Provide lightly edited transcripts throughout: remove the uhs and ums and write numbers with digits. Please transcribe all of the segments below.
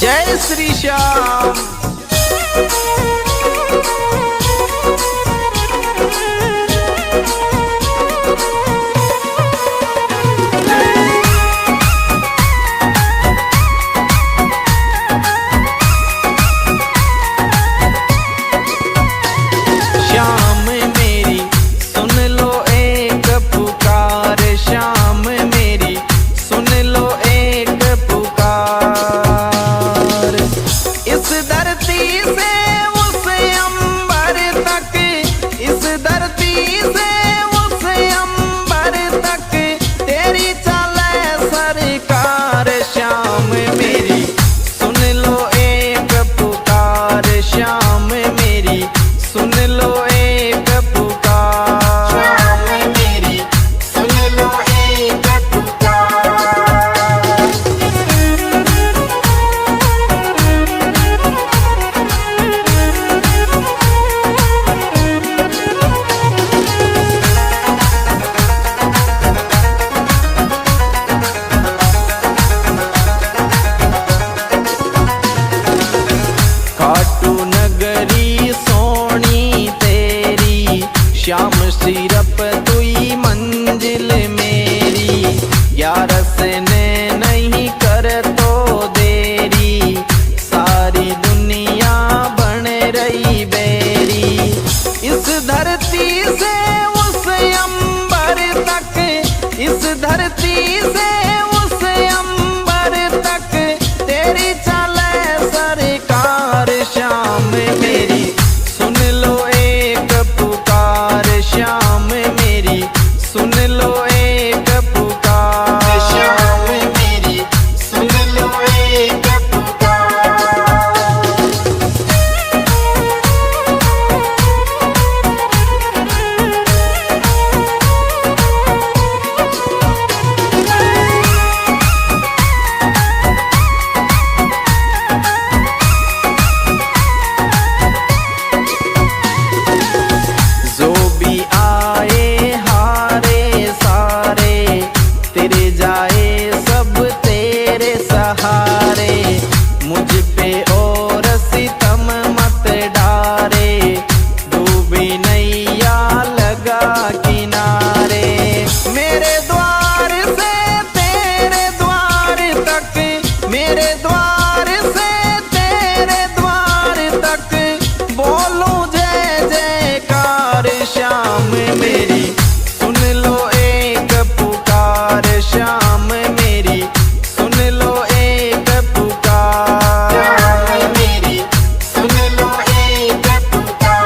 जय श्री श्याम। श्याम मेरी सुन लो एक पुकार, श्याम मेरी सुन लो एक पुकार। इस धरती से उस अंबर तक, इस धरती से उस अंबर तक तेरी चले सरकार। श्याम मेरी सुन लो एक पुकार, श्याम मेरी सुन लो एक पुकार। श्याम मेरी सुन लो एक पुकार। खाटू नगरी सोनी तेरी, श्याम सिरप तुई मंजिल मेरी। ग्यारस ने नहीं कर तो देरी, सारी दुनिया बन रही बेरी। इस धरती से उस अंबर तक, इस धरती से उस अंबर तक तेरी चले सरकार। श्याम मेरी सुन लो एक पुकार, श्याम मेरी सुन लो एक पुकार। श्याम मेरी सुन लो एक पुकार। जो भी आए हारे सारे, तेरे जाए सब तेरे सहारे। मुझ पे और सितम मत डारे, डूबी नैया लगा किनारे। मेरे द्वार से तेरे द्वार तक, मेरे द्वार से तेरे द्वार तक बोलूं जय जयकार। श्याम मेरी सुन लो एक पुकार, श्याम मेरी सुन लो एक पुकार। श्याम मेरी सुन लो एक पुकार।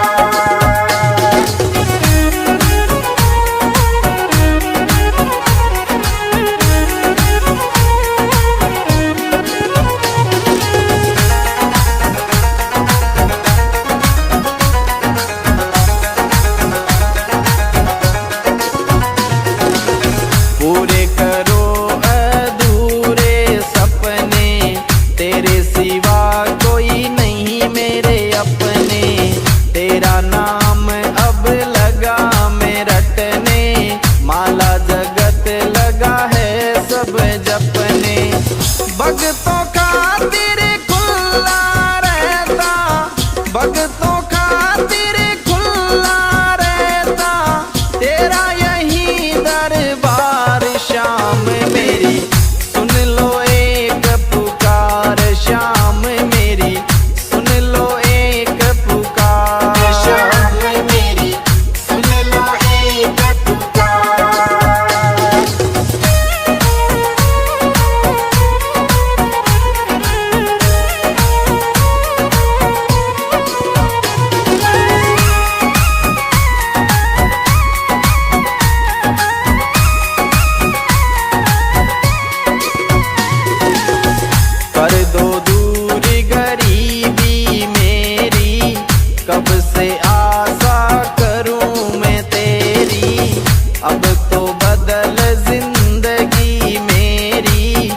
पूरे करो अधूरे सपने, तेरे सिवा कोई नहीं मेरे अपने। तेरा नाम अब लगा मैं रटने, माला जगत लगा है सब जपने। भक्तों खातिर खुला रहता, भक्तों खातिर खुला रहता तेरा यही दरबार। श्याम मेरी सुन लो एक पुकार, श्याम मेरी सुन लो एक पुकार। श्याम मेरी सुन लो एक पुकार। कर दो दूर गरीबी मेरी, कब से आशा करूं मैं तेरी। अब तो बदल जिंदगी मेरी,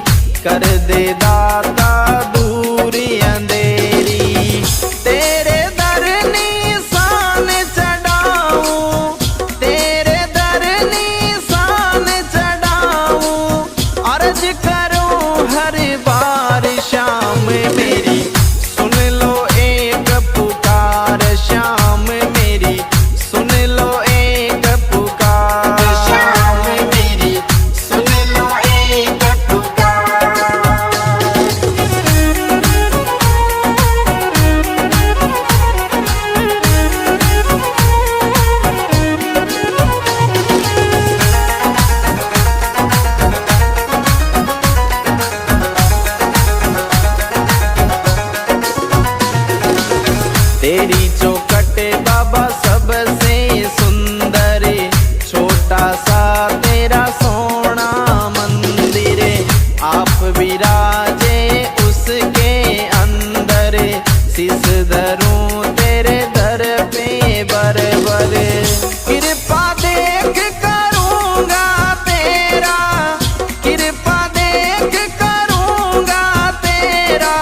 कर दे दाता दूर अंधेरी। तेरे दर निशान चढ़ाऊं, तेरे दर निशान चढ़ाऊं, अर्ज करूं हर बार। श्याम मेरी विराजे उसके अंदर, शीस धरूं तेरे दर पे बर बर। कृपा देख करूंगा तेरा, कृपा देख करूंगा तेरा,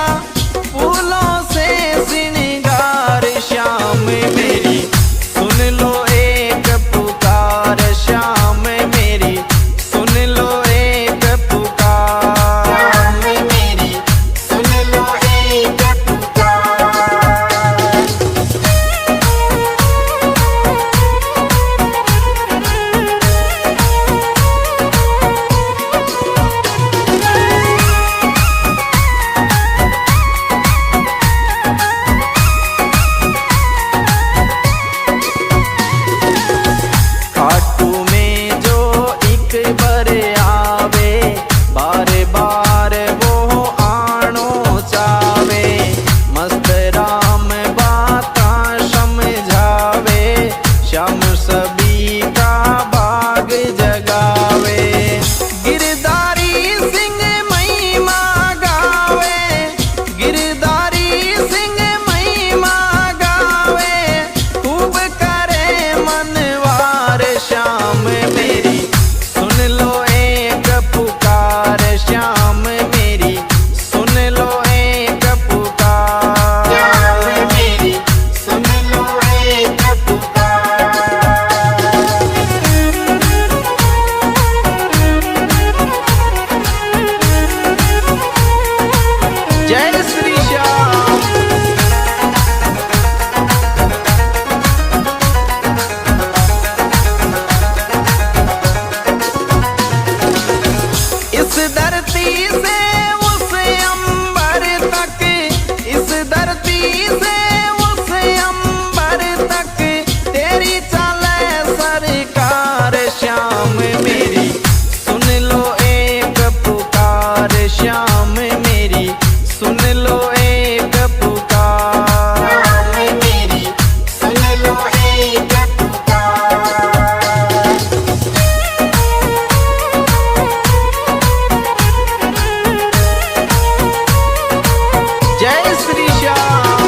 फूलों से श्रृंगार श्याम मेरी सुन लो एक पुकार, श्याम मेरी सुन लो एक पुकार। श्याम मेरी सुन लो एक पुकार। खाटू में जो एक बार आवे, बार बार वो आनो चावे, मस्त राम बाता समझावे, श्याम सभी का भाग जगावे। गिरधारी सिंह महिमा गावे, गिरधारी सिंह महिमा गावे, खूब करे मनवार, श्याम मेरी सुन लो एक पुकार, श्याम मेरी सुन लो एक पुकार। श्याम मेरी सुन लो एक पुकार। जय श्री श्याम। इस धरती से उस अंबर तक, इस धरती से उस अंबर तक, तेरी चले सरकार, श्याम मेरी सुन लो एक पुकार, श्याम मेरी सुन लो एक पुकार। श्याम मेरी सुन लो एक पुकार। जय श्री श्याम।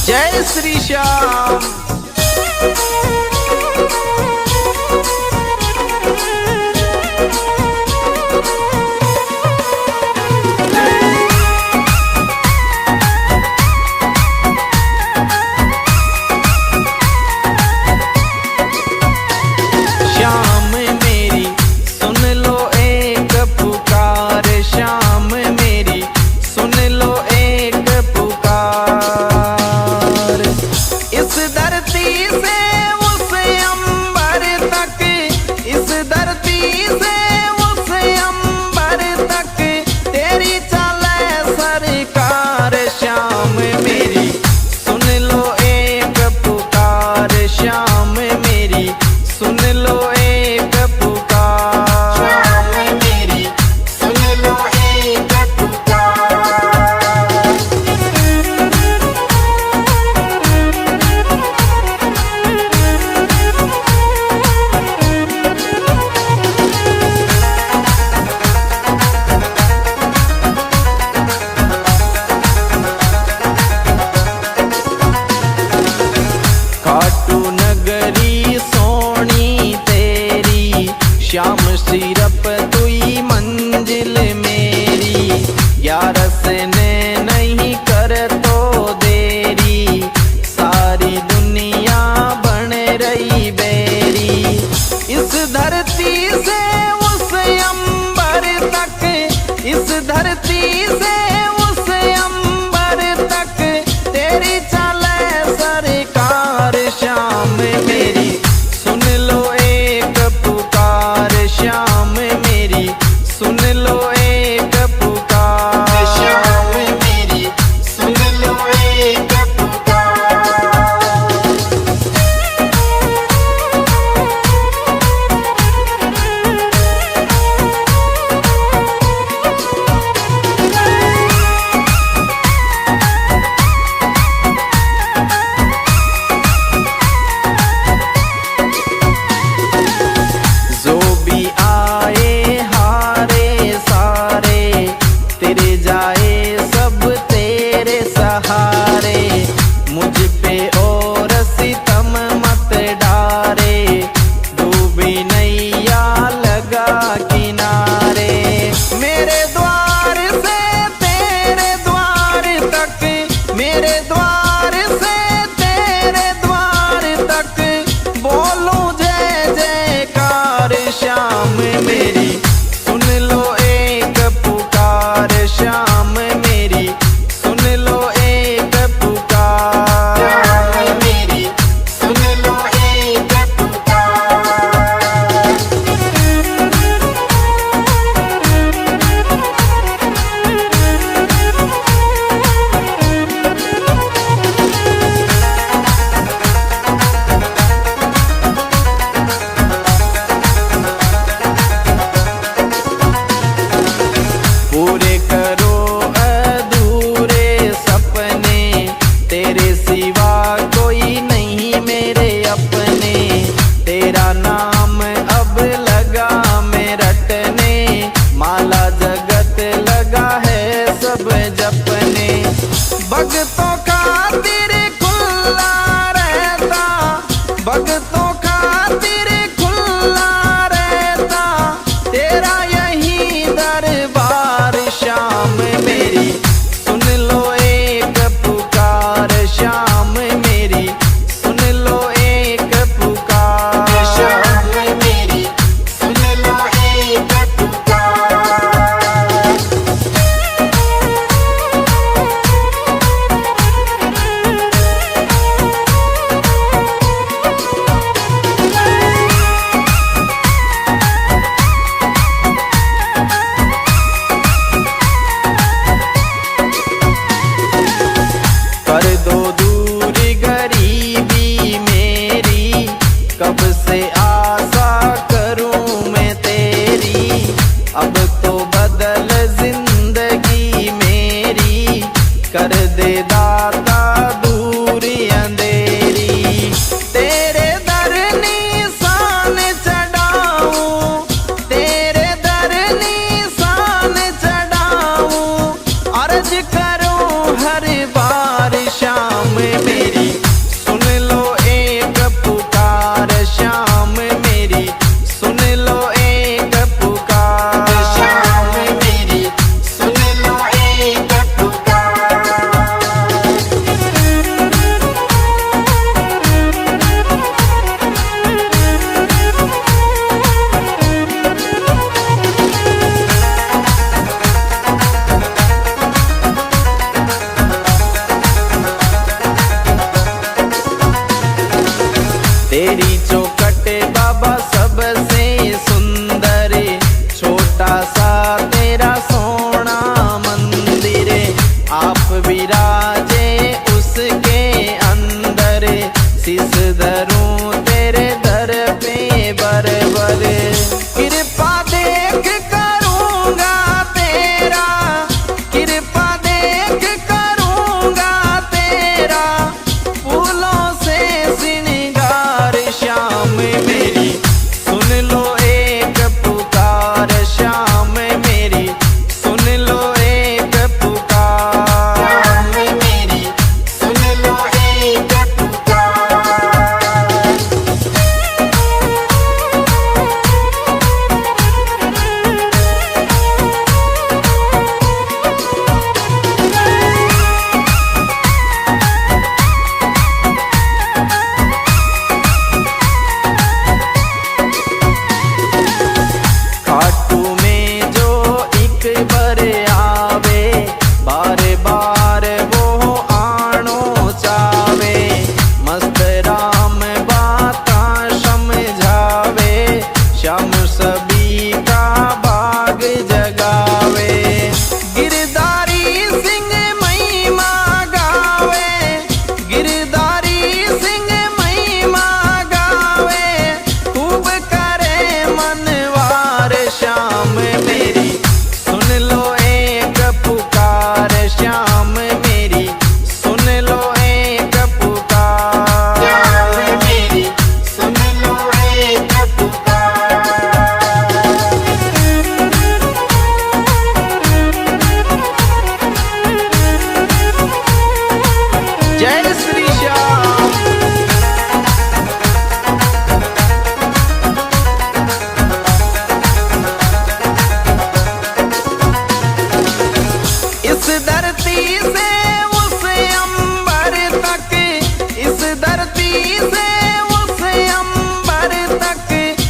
जय श्री श्याम। श्याम मेरी सुन लो एक पुकार, श्याम मेरी सुन लो एक पुकार। इस बरबर। कृपा देख करूँगा तेरा, कृपा देख करूँगा तेरा, फूलों से श्रृंगार श्याम मेरी सुन लो एक पुकार, श्याम मेरी सुन लो एक पुकार। श्याम मेरी सुन लो एक पुकार। खाटू में जो एक बार आवे, बार बार वो आनो चावे, मस्त राम बाता समझावे, श्याम सभी का भाग जगावे। गिरधारी सिंह महिमा गावे, गिरधारी सिंह महिमा गावे, खूब करे मनवार श्याम मेरी सुन लो एक पुकार, श्याम मेरी सुन लो एक पुकार। श्याम मेरी सुन लो एक पुकार। जय श्री श्याम। इस धरती से उस अंबर तक, इस धरती से उस अंबर तक,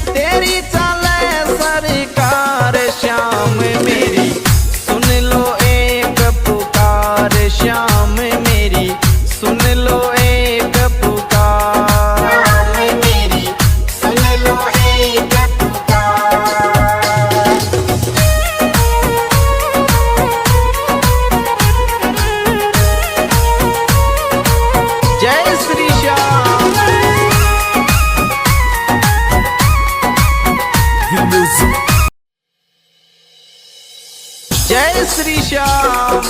तेरी चले सरकार श्याम मेरी सुन लो एक पुकार, श्याम मेरी सुन लो एक पुकार। श्याम मेरी सुन लो एक पुकार। जय श्री श्याम। जय श्री श्याम।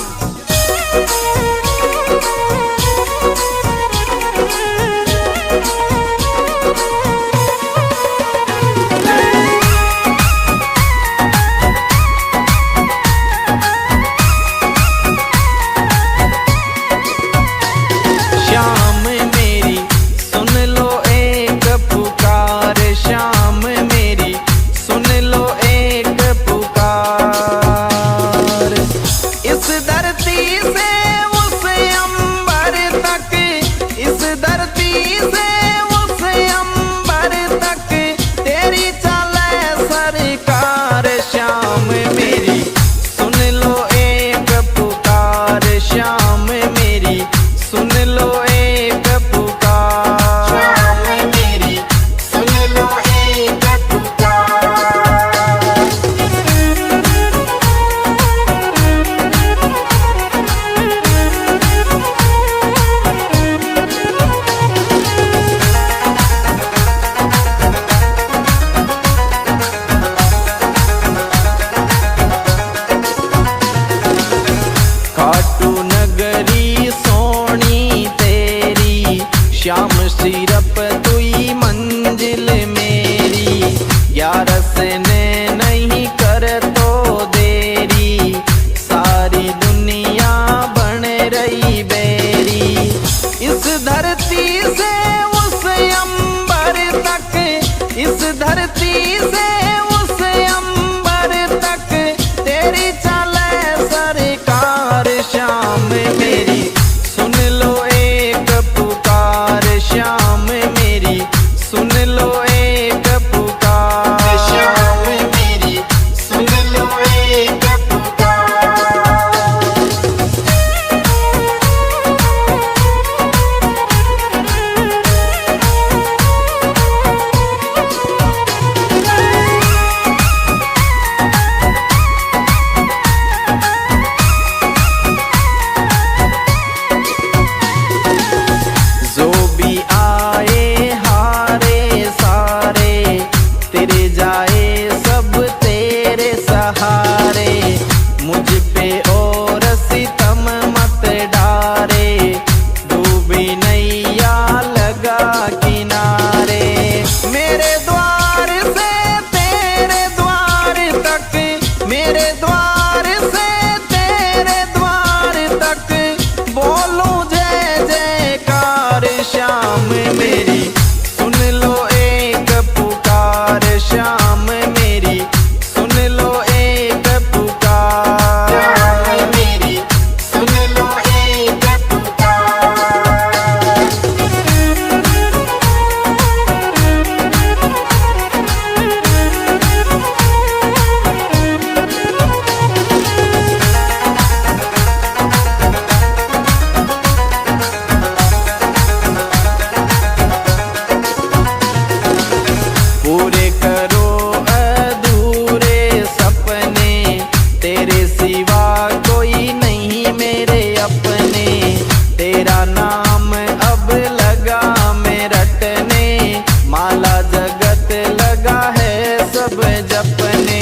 श्याम मेरी सुन लो एक पुकार, श्याम मेरी सुन लो एक पुकार। इस धरती से उस अंबर तक, इस धरती से उस अंबर तक, तेरी चले सरकार श्याम मेरी सुन लो एक पुकार, श्याम मेरी सुन लो एक पुकार। श्याम मेरी सुन लो एक पुकार। खाटू नगरी सोनी तेरी, श्याम सिरप तुई मंजिल मेरी, ग्यारस ने नहीं कर तो देरी, सारी दुनिया बन रही बेरी। इस धरती से उस अंबर तक, इस धरती से उस अंबर तक, तेरी चले सरकार श्याम मेरी सुन लो एक पुकार, श्याम मेरी सुन लो एक पुकार। श्याम मेरी सुन लो एक पुकार। तेरे जाए सब तेरे सहारे, मुझ पे और सितम मत डारे, डूबी नैया लगा किनारे। मेरे द्वार से तेरे द्वार तक, मेरे द्वार से तेरे द्वार तक, बोलूं जय जयकार श्याम मेरी, सुन लो एक पुकार श्याम मेरी, सुन लो एक पुकार मेरी, सुन लो एक पुकार। पूरे करो अधूरे सपने, तेरे सिवा कोई नहीं मेरे अपने, तेरा नाम अब लगा मैं रटने, माला जगत लगा है सब जपने।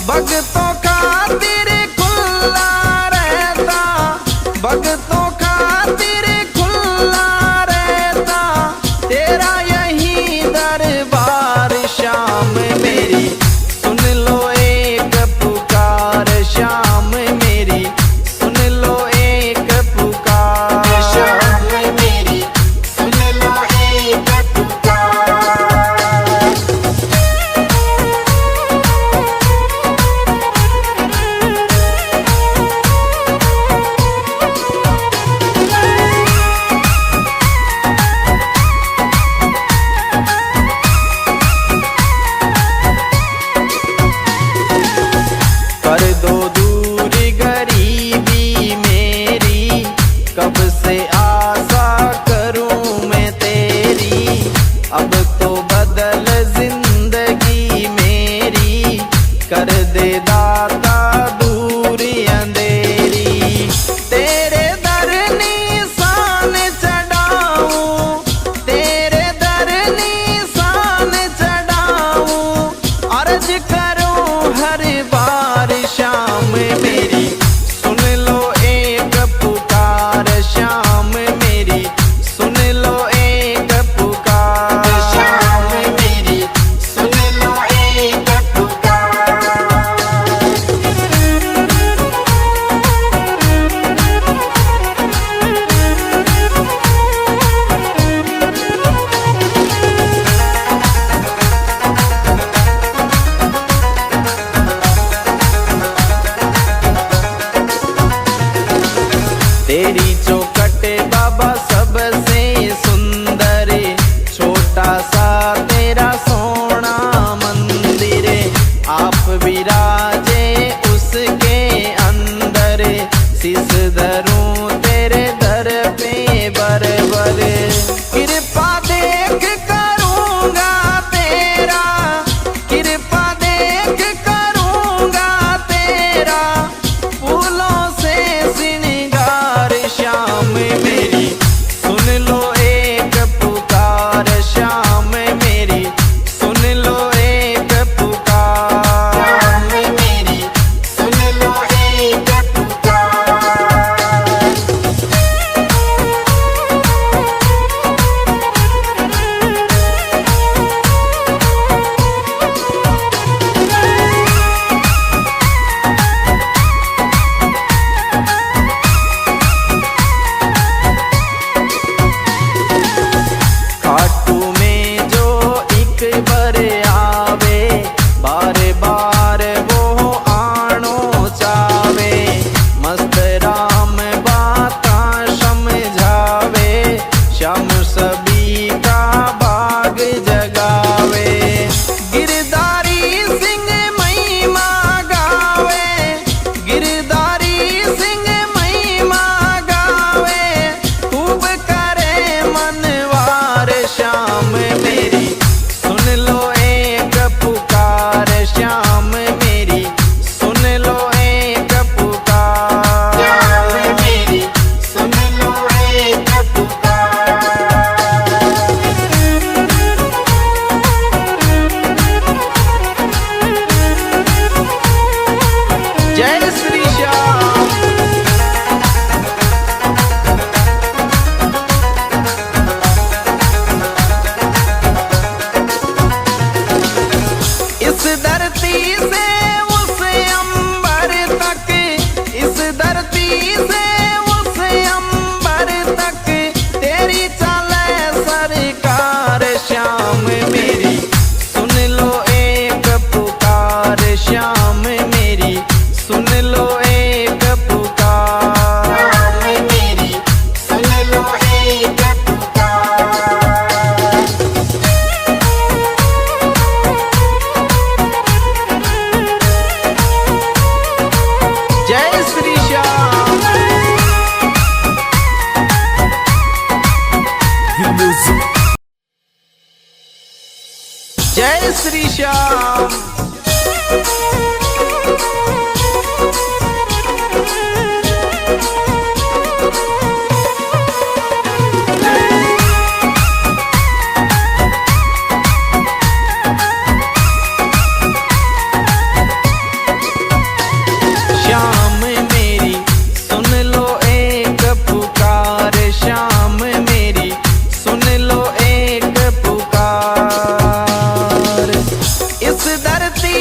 भक्तों खातिर खुला रहता, भक्तों खातिर खुला रहता, तेरा यही दरबार श्याम मेरी, सुन लो एक पुकार श्याम मेरी, सुन लो एक पुकार। श्याम मेरी, सुन लो एक पुकार। कर दो दूर गरीबी मेरी, कब से आशा करूं मैं तेरी, अब तो बदल जिंदगी मेरी, कर दे दाता दूर अंधेरी। तेरे दर निशान चढ़ाऊं, तेरे दर निशान चढ़ाऊं, अर्ज करूं हर बार श्याम मेरी, सुन लो एक पुकार श्याम मेरी, सुन लो एक पुकार। श्याम मेरी, सुन लो एक पुकार। इस धरती से उस अंबर तक, इस धरती से उस अंबर तक तेरी चले सरकार। श्याम मेरी सुन लो एक पुकार, श्याम मेरी सुन लो एक पुकार। श्याम मेरी सुन लो एक पुकार। जय श्री श्याम। जय श्री श्याम। श्याम मेरी सुन लो एक पुकार, श्याम मेरी सुन लो एक पुकार। इस धरती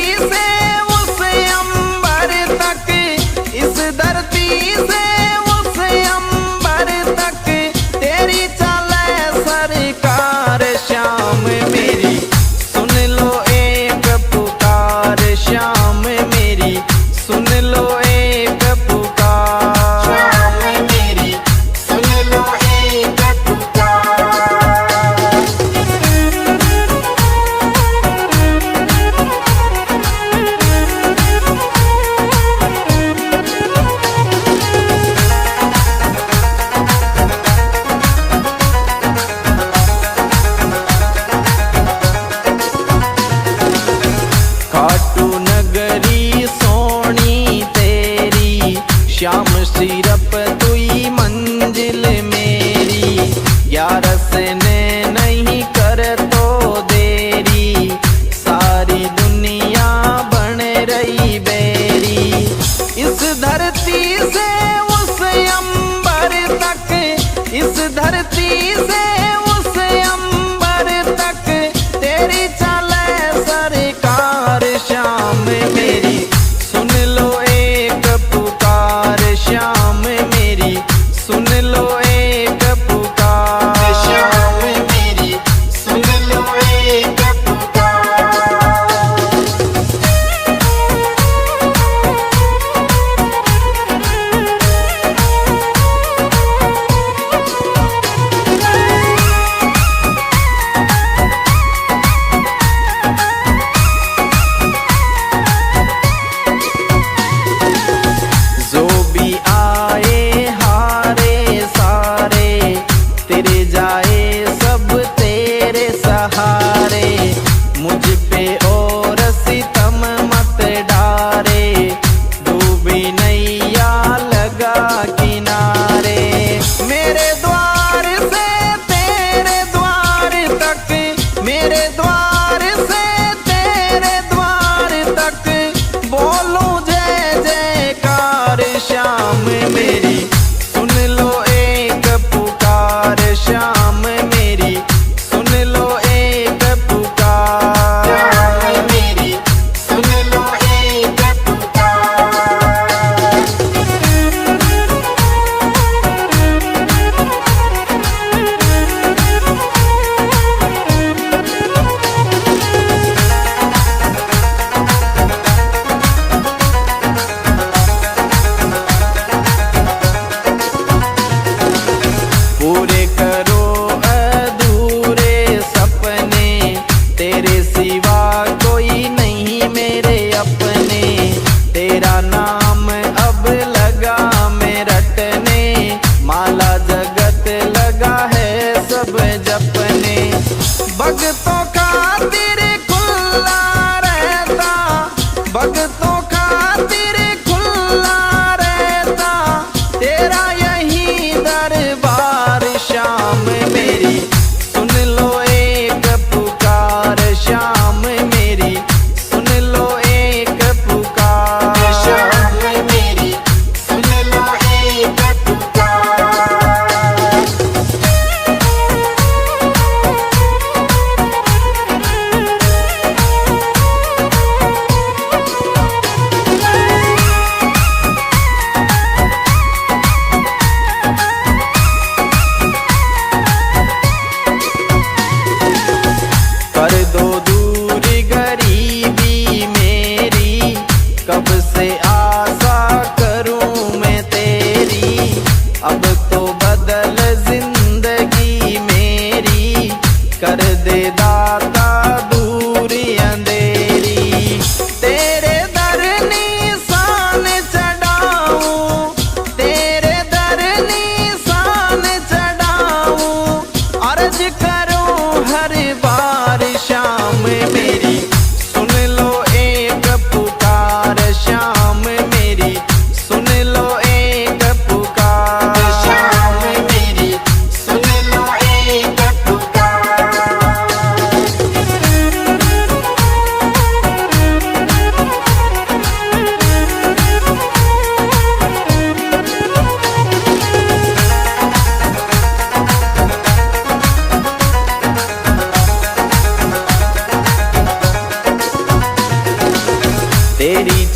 तेरी